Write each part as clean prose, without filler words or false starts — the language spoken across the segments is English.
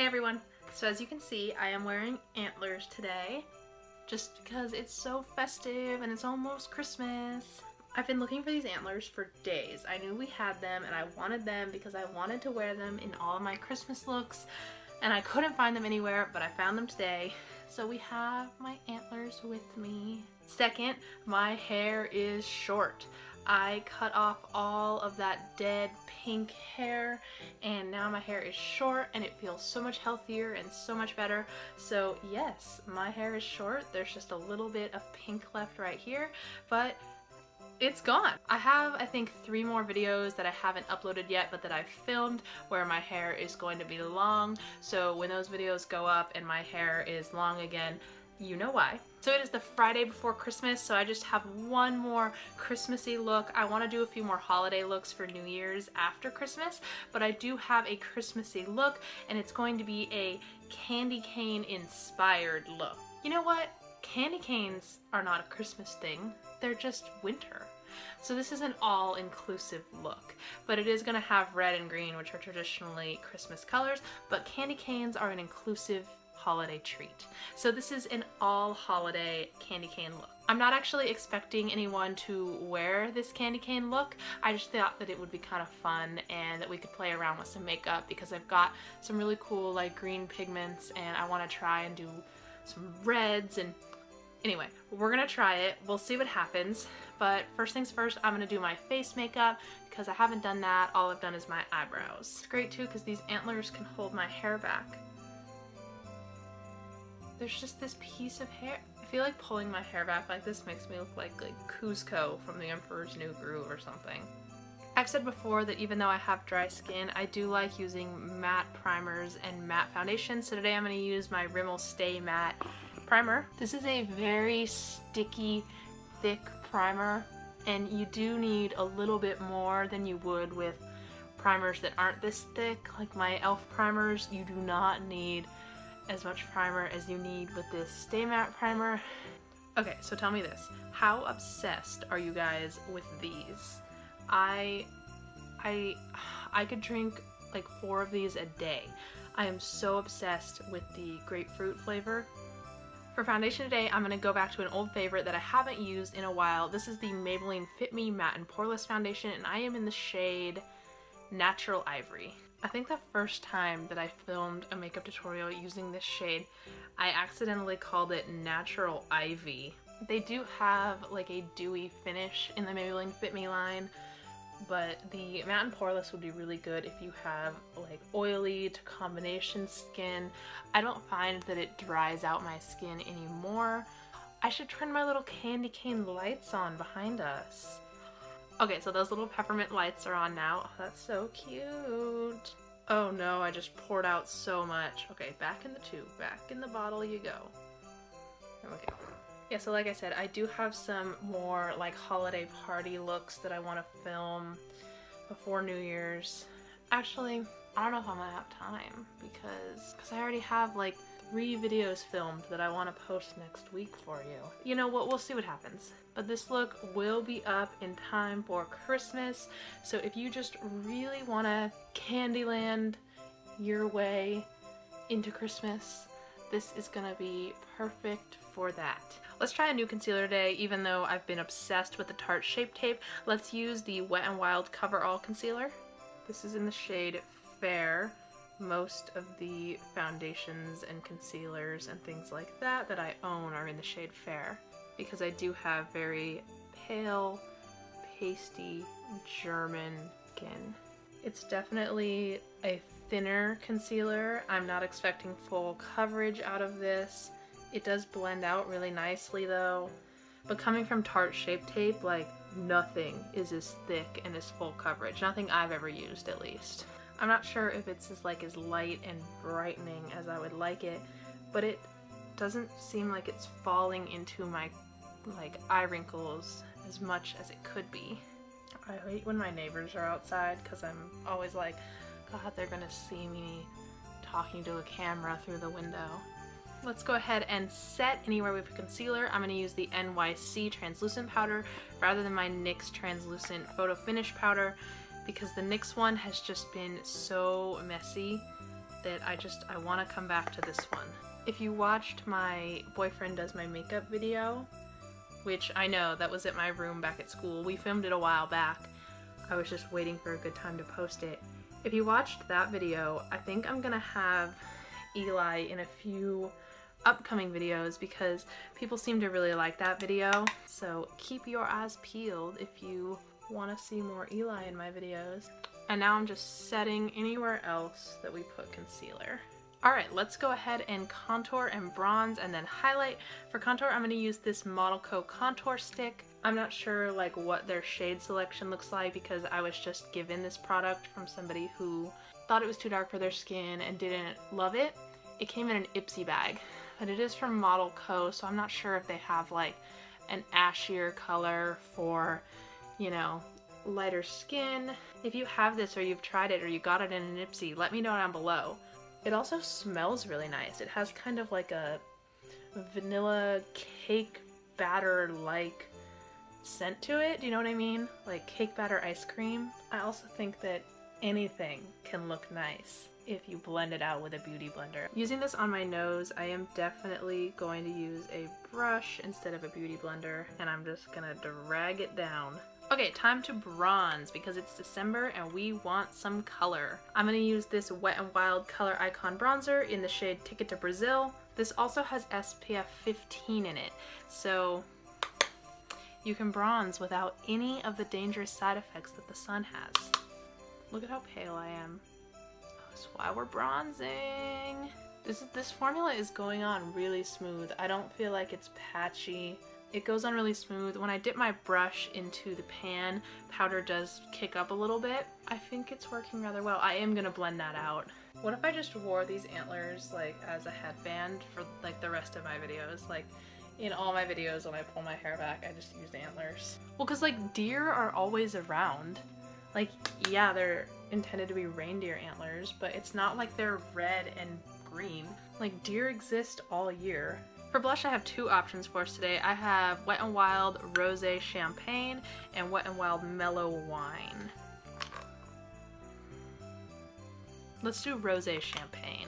everyone! So as you can see, I am wearing antlers today just because it's so festive and it's almost Christmas. I've been looking for these antlers for days. I knew we had them and I wanted them because I wanted to wear them in all of my Christmas looks and I couldn't find them anywhere, but I found them today. So we have my antlers with me. Second, my hair is short. I cut off all of that dead pink hair and now my hair is short and it feels so much healthier and so much better. So yes, my hair is short. There's just a little bit of pink left right here, but it's gone. I have, I think, 3 more videos that I haven't uploaded yet, but that I've filmed where my hair is going to be long. So when those videos go up and my hair is long again, you know why. So it is the Friday before Christmas, so I just have one more Christmassy look. I want to do a few more holiday looks for New Year's after Christmas, but I do have a Christmassy look, and it's going to be a candy cane inspired look. You know what? Candy canes are not a Christmas thing, they're just winter. So this is an all-inclusive look, but it is going to have red and green, which are traditionally Christmas colors, but candy canes are an inclusive holiday treat. So this is an all holiday candy cane look. I'm not actually expecting anyone to wear this candy cane look. I just thought that it would be kind of fun and that we could play around with some makeup because I've got some really cool like green pigments and I want to try and do some reds. And anyway, we're gonna try it. We'll see what happens. But first things first, I'm gonna do my face makeup because I haven't done that. All I've done is my eyebrows. It's great too because these antlers can hold my hair back. There's just this piece of hair. I feel like pulling my hair back like this makes me look like Kuzco from The Emperor's New Groove or something. I've said before that even though I have dry skin, I do like using matte primers and matte foundations. So today I'm going to use my Rimmel Stay Matte Primer. This is a very sticky, thick primer, and you do need a little bit more than you would with primers that aren't this thick. Like my e.l.f. primers, you do not need as much primer as you need with this Stay Matte primer. Okay, so tell me this. How obsessed are you guys with these? I could drink like 4 of these a day. I am so obsessed with the grapefruit flavor. For foundation today, I'm going to go back to an old favorite that I haven't used in a while. This is the Maybelline Fit Me Matte and Poreless Foundation, and I am in the shade Natural Ivory. I think the first time that I filmed a makeup tutorial using this shade, I accidentally called it Natural Ivy. They do have like a dewy finish in the Maybelline Fit Me line, but the matte and poreless would be really good if you have like oily to combination skin. I don't find that it dries out my skin anymore. I should turn my little candy cane lights on behind us. Okay, so those little peppermint lights are on now. Oh, that's so cute. Oh no, I just poured out so much. Okay, back in the tube, back in the bottle you go. Okay. Yeah, so like I said, I do have some more like holiday party looks that I want to film before New Year's. Actually, I don't know if I'm gonna have time because I already have like 3 videos filmed that I want to post next week for you. You know what, we'll see what happens. But this look will be up in time for Christmas, so if you just really want to Candyland your way into Christmas, this is gonna be perfect for that. Let's try a new concealer today, even though I've been obsessed with the Tarte Shape Tape. Let's use the Wet n Wild Coverall concealer. This is in the shade Fair. Most of the foundations and concealers and things like that that I own are in the shade Fair because I do have very pale, pasty, German skin. It's definitely a thinner concealer. I'm not expecting full coverage out of this. It does blend out really nicely though, but coming from Tarte Shape Tape, like nothing is as thick and as full coverage. Nothing I've ever used, at least. I'm not sure if it's as light and brightening as I would like it, but it doesn't seem like it's falling into my like eye wrinkles as much as it could be. I hate when my neighbors are outside because I'm always like, God, they're gonna see me talking to a camera through the window. Let's go ahead and set anywhere with a concealer. I'm going to use the NYC Translucent Powder rather than my NYX Translucent Photo Finish Powder because the NYX one has just been so messy that I want to come back to this one. If you watched my boyfriend does my makeup video, which I know that was at my room back at school, we filmed it a while back. I was just waiting for a good time to post it. If you watched that video, I think I'm gonna have Eli in a few upcoming videos because people seem to really like that video. So keep your eyes peeled if you want to see more Eli in my videos. And now I'm just setting anywhere else that we put concealer. Alright, let's go ahead and contour and bronze and then highlight. For contour, I'm going to use this Model Co contour stick. I'm not sure like what their shade selection looks like because I was just given this product from somebody who thought it was too dark for their skin and didn't love it. It came in an Ipsy bag, but it is from Model Co, so I'm not sure if they have like an ashier color for, you know, lighter skin. If you have this or you've tried it or you got it in an Ipsy, let me know down below. It also smells really nice. It has kind of like a vanilla cake batter like scent to it. Do you know what I mean? Like cake batter ice cream. I also think that anything can look nice if you blend it out with a beauty blender. Using this on my nose, I am definitely going to use a brush instead of a beauty blender, and I'm just gonna drag it down. Okay, time to bronze because it's December and we want some color. I'm gonna use this Wet n Wild Color Icon Bronzer in the shade Ticket to Brazil. This also has SPF 15 in it, so you can bronze without any of the dangerous side effects that the sun has. Look at how pale I am. That's why we're bronzing. This formula is going on really smooth. I don't feel like it's patchy. It goes on really smooth. When I dip my brush into the pan, powder does kick up a little bit. I think it's working rather well. I am gonna blend that out. What if I just wore these antlers like as a headband for like the rest of my videos? Like in all my videos when I pull my hair back, I just use antlers. Well, cause like deer are always around. Like, yeah, they're intended to be reindeer antlers, but it's not like they're red and green. Like deer exist all year. For blush, I have two options for us today. I have Wet n Wild Rosé Champagne and Wet n Wild Mellow Wine. Let's do Rosé Champagne.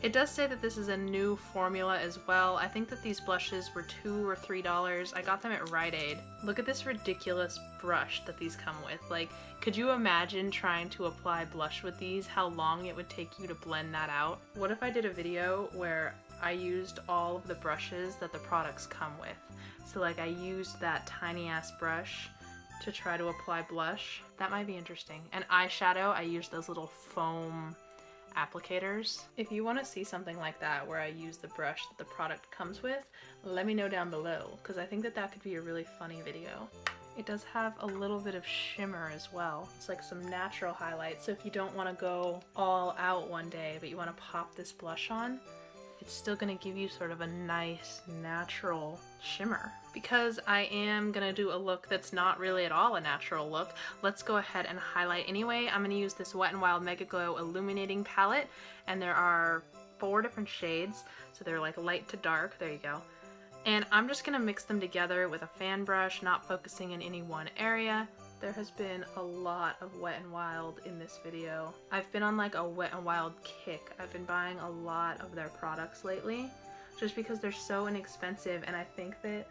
It does say that this is a new formula as well. I think that these blushes were $2 or $3. I got them at Rite Aid. Look at this ridiculous brush that these come with. Like, could you imagine trying to apply blush with these? How long it would take you to blend that out? What if I did a video where I used all of the brushes that the products come with? So like I used that tiny ass brush to try to apply blush. That might be interesting. And eyeshadow, I used those little foam applicators. If you want to see something like that where I use the brush that the product comes with, let me know down below because I think that that could be a really funny video. It does have a little bit of shimmer as well. It's like some natural highlight, so if you don't want to go all out one day but you want to pop this blush on, it's still going to give you sort of a nice natural shimmer. Because I am going to do a look that's not really at all a natural look, let's go ahead and highlight anyway. I'm going to use this Wet n Wild Mega Glow Illuminating palette, and there are 4 different shades, so they're like light to dark. There you go. And I'm just going to mix them together with a fan brush, not focusing in any one area. There has been a lot of Wet n Wild in this video. I've been on like a Wet n Wild kick. I've been buying a lot of their products lately just because they're so inexpensive, and I think that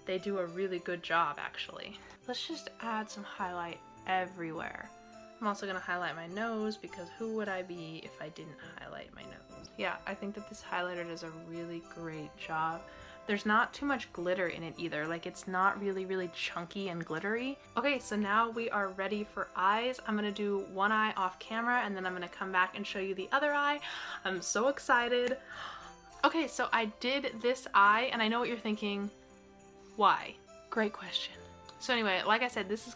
they do a really good job actually. Let's just add some highlight everywhere. I'm also going to highlight my nose because who would I be if I didn't highlight my nose? Yeah, I think that this highlighter does a really great job. There's not too much glitter in it either. Like, it's not really chunky and glittery. Okay, so now we are ready for eyes. I'm gonna do one eye off camera and then I'm gonna come back and show you the other eye. I'm so excited. Okay, so I did this eye and I know what you're thinking. Why? Great question. So anyway, like I said, this is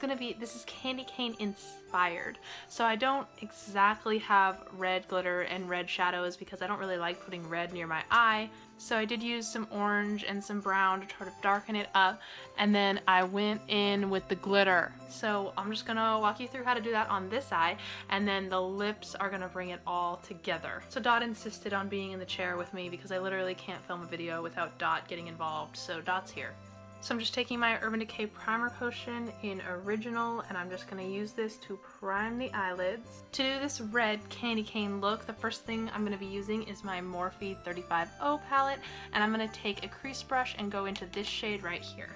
candy cane inspired. So I don't exactly have red glitter and red shadows because I don't really like putting red near my eye. So I did use some orange and some brown to try to darken it up, and then I went in with the glitter. So I'm just gonna walk you through how to do that on this eye, and then the lips are gonna bring it all together. So Dot insisted on being in the chair with me because I literally can't film a video without Dot getting involved, so Dot's here. So I'm just taking my Urban Decay Primer Potion in Original, and I'm just going to use this to prime the eyelids. To do this red candy cane look, the first thing I'm going to be using is my Morphe 35O palette, and I'm going to take a crease brush and go into this shade right here.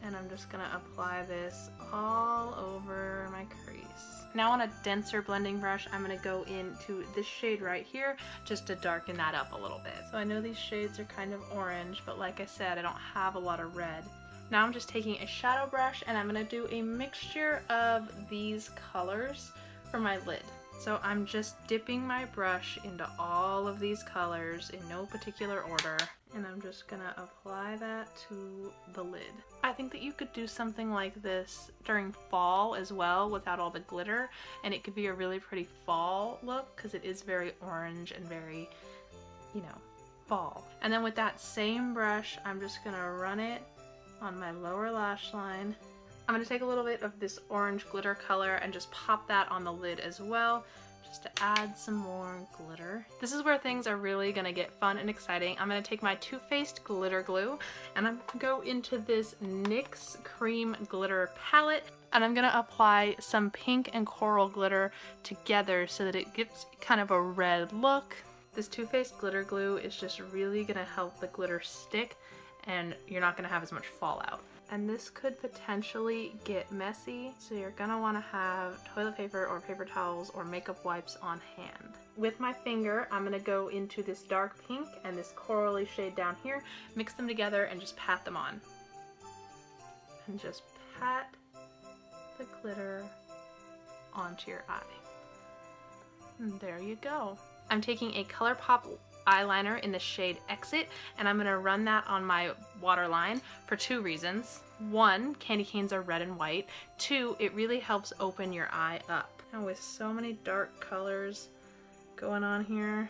And I'm just going to apply this all over my crease. Now on a denser blending brush, I'm going to go into this shade right here just to darken that up a little bit. So I know these shades are kind of orange, but like I said, I don't have a lot of red. Now I'm just taking a shadow brush and I'm going to do a mixture of these colors for my lid. So I'm just dipping my brush into all of these colors in no particular order, and I'm just going to apply that to the lid. I think that you could do something like this during fall as well without all the glitter, and it could be a really pretty fall look because it is very orange and very, you know, fall. And then with that same brush, I'm just going to run it on my lower lash line. I'm going to take a little bit of this orange glitter color and just pop that on the lid as well, just to add some more glitter. This is where things are really going to get fun and exciting. I'm going to take my Too Faced glitter glue and I'm going to go into this NYX cream glitter palette, and I'm going to apply some pink and coral glitter together so that it gives kind of a red look. This Too Faced glitter glue is just really going to help the glitter stick, and you're not going to have as much fallout. And this could potentially get messy, so you're going to want to have toilet paper or paper towels or makeup wipes on hand. With my finger, I'm going to go into this dark pink and this corally shade down here, mix them together and just pat them on. And just pat the glitter onto your eye. And there you go. I'm taking a ColourPop eyeliner in the shade Exit, and I'm going to run that on my waterline for two reasons. One, candy canes are red and white. Two, it really helps open your eye up. And with so many dark colors going on here,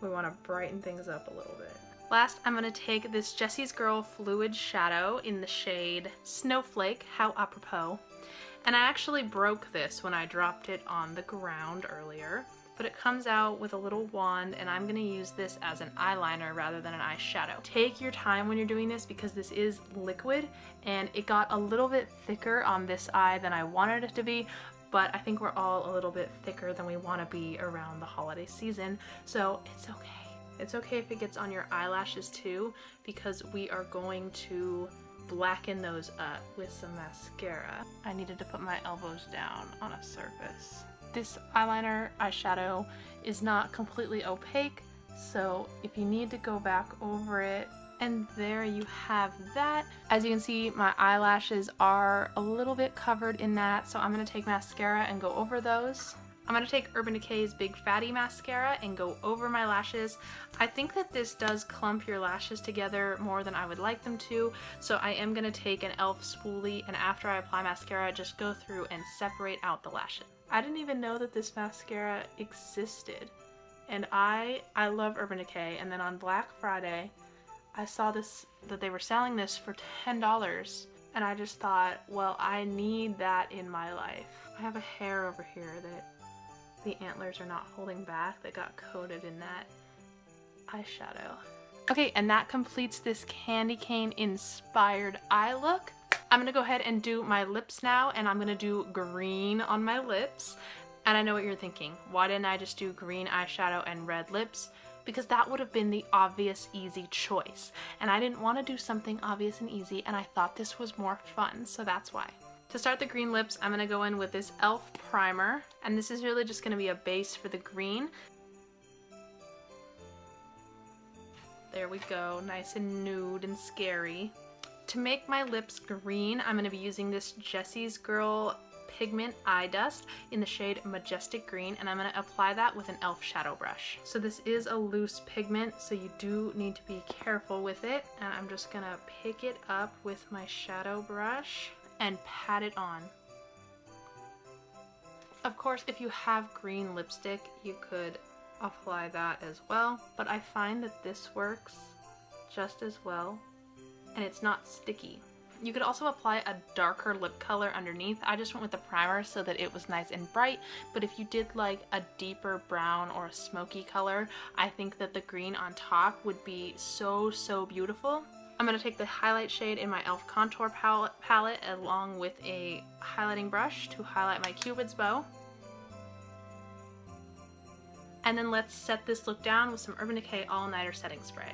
we want to brighten things up a little bit. Last, I'm going to take this Jessie's Girl Fluid Shadow in the shade Snowflake, how apropos. And I actually broke this when I dropped it on the ground earlier, but it comes out with a little wand, and I'm going to use this as an eyeliner rather than an eyeshadow. Take your time when you're doing this because this is liquid, and it got a little bit thicker on this eye than I wanted it to be, but I think we're all a little bit thicker than we want to be around the holiday season, so it's okay. It's okay if it gets on your eyelashes too, because we are going to blacken those up with some mascara. I needed to put my elbows down on a surface. This eyeliner eyeshadow is not completely opaque, so if you need to go back over it, and there you have that. As you can see, my eyelashes are a little bit covered in that, so I'm going to take mascara and go over those. I'm going to take Urban Decay's Big Fatty Mascara and go over my lashes. I think that this does clump your lashes together more than I would like them to, so I am going to take an e.l.f. spoolie, and after I apply mascara, just go through and separate out the lashes. I didn't even know that this mascara existed, and I love Urban Decay, and then on Black Friday, I saw this, that they were selling this for $10, and I just thought, well, I need that in my life. I have a hair over here that the antlers are not holding back that got coated in that eyeshadow. Okay, and that completes this candy cane inspired eye look. I'm gonna go ahead and do my lips now, and I'm gonna do green on my lips. And I know what you're thinking, why didn't I just do green eyeshadow and red lips? Because that would have been the obvious easy choice. And I didn't want to do something obvious and easy, and I thought this was more fun, so that's why. To start the green lips, I'm going to go in with this e.l.f. primer, and this is really just going to be a base for the green. There we go, nice and nude and scary. To make my lips green, I'm going to be using this Jessie's Girl Pigment Eye Dust in the shade Majestic Green, and I'm going to apply that with an e.l.f. shadow brush. So this is a loose pigment, so you do need to be careful with it, and I'm just going to pick it up with my shadow brush and pat it on. Of course, if you have green lipstick, you could apply that as well, but I find that this works just as well, and it's not sticky. You could also apply a darker lip color underneath. I just went with the primer so that it was nice and bright, but if you did like a deeper brown or a smoky color, I think that the green on top would be so beautiful. I'm I'm going to take the highlight shade in my e.l.f. contour palette along with a highlighting brush to highlight my Cupid's bow. And then let's set this look down with some Urban Decay All Nighter Setting Spray.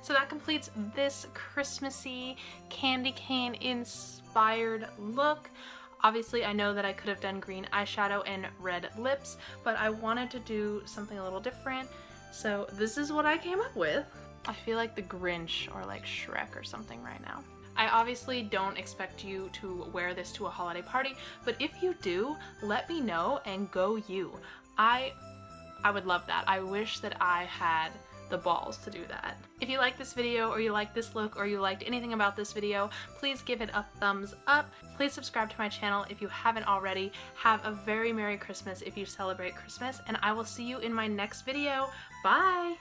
So that completes this Christmassy candy cane inspired look. Obviously, I know that I could have done green eyeshadow and red lips, but I wanted to do something a little different. So this is what I came up with. I feel like the Grinch or like Shrek or something right now. I obviously don't expect you to wear this to a holiday party, but if you do, let me know and go you. I would love that. I wish that I had the balls to do that. If you like this video or you like this look or you liked anything about this video, please give it a thumbs up. Please subscribe to my channel if you haven't already. Have a very Merry Christmas if you celebrate Christmas, and I will see you in my next video. Bye!